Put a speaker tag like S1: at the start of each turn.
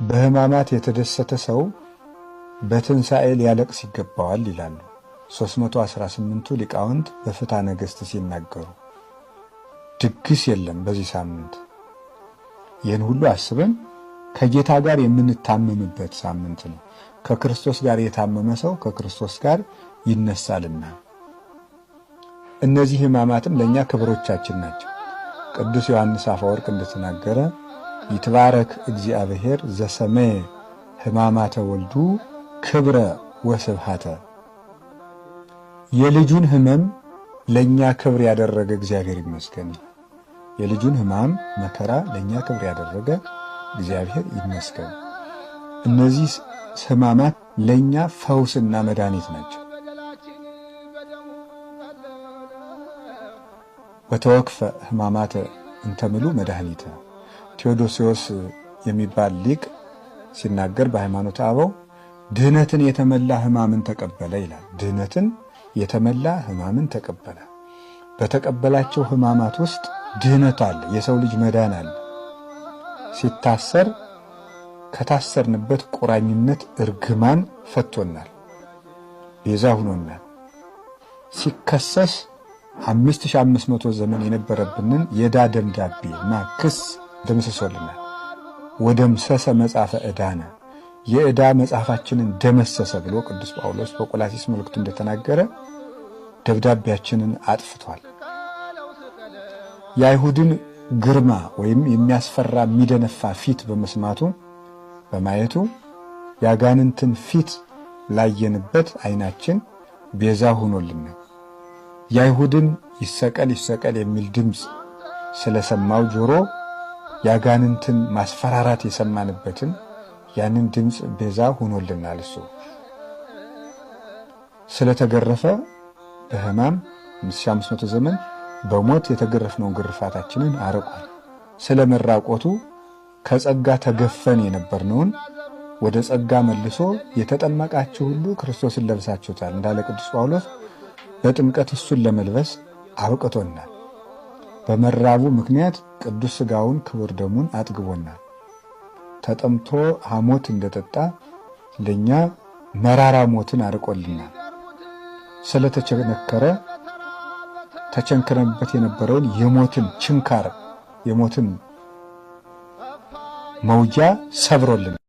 S1: በሕማማት የተደሰተ ሰው በትንሣኤ ሊያለቅስ ይገባዋል ይላሉ 318ቱ ሊቃውንት በፍትሐ ነገሥት ሲናገሩ። ድግስ የለም በዚህ ሳምንት። ይህን ሁሉ አስበን ከጌታ ጋር የምንታመምበት ሳምንት ነው። ከክርስቶስ ጋር የታመመ ሰው ከክርስቶስ ጋር ይነሳልና። እነዚህ ሕማማትም ለእኛ ክብሮቻችን ናቸው። ቅዱስ ዮሐንስ አፈወርቅ እንደተናገረ ይትባረክ እግዚአብሔር ዘሰመየ ሕማማተ ወልዱ ክብረ ወስብሐተ። የልጁን ሕመም ለእኛ ክብር ያደረገ እግዚአብሔር ይመስገን። የልጁን ሕማም መከራ ለእኛ ክብር ያደረገ እግዚአብሔር ይመስገን። እነዚህ ሕማማት ለእኛ ፈውስና መድኃኒት ናቸው። ወተወክፈ ሕማማተ እንተምሉ መድኃኒተ። ቴዎዶስዮስ የሚባል ሊቅ ሲናገር በሃይማኖተ አበው ድህነትን የተመላ ሕማምን ተቀበለ ይላል። ድህነትን የተመላ ሕማምን ተቀበለ። በተቀበላቸው ሕማማት ውስጥ ድህነት አለ፣ የሰው ልጅ መዳን አለ። ሲታሰር ከታሰርንበት ቁራኝነት እርግማን ፈቶናል፣ ቤዛ ሆኖናል። ሲከሰስ 5500 ዘመን የነበረብንን የዕዳ ደብዳቤና ክስ ደምስሶልናል። ወደምሰሰ መጻፈ ዕዳነ፣ የዕዳ መጽሐፋችንን ደመሰሰ ብሎ ቅዱስ ጳውሎስ በቆላስይስ መልእክቱ እንደተናገረ ደብዳቤያችንን አጥፍቷል። የአይሁድን ግርማ ወይም የሚያስፈራ የሚደነፋ ፊት በማየቱ ያጋንንትን ፊት ላየንበት ዓይናችን ቤዛ ሆኖልናል። የአይሁድን ይሰቀል ይሰቀል የሚል ድምፅ ስለሰማው ጆሮ ያጋንንትን ማስፈራራት የሰማንበትን ያንን ድምፅ ቤዛ ሆኖልናል። እሱ ስለተገረፈ በሕማም 5500 ዘመን በሞት የተገረፍነውን ግርፋታችንን አርቋል። ስለመራቆቱ ከጸጋ ተገፈን የነበርነውን ወደ ጸጋ መልሶ የተጠመቃችሁ ሁሉ ክርስቶስን ለብሳችሁታል እንዳለ ቅዱስ ጳውሎስ በጥምቀት እሱን ለመልበስ አብቅቶናል። በመራቡ ምክንያት ቅዱስ ሥጋውን ክቡር ደሙን አጥግቦናል። ተጠምቶ ሐሞት እንደጠጣ ለኛ መራራ ሞትን አርቆልናል። ስለተቸነከረ ተቸንክረንበት የነበረውን የሞትን ችንካር የሞትን መውጊያ ሰብሮልናል።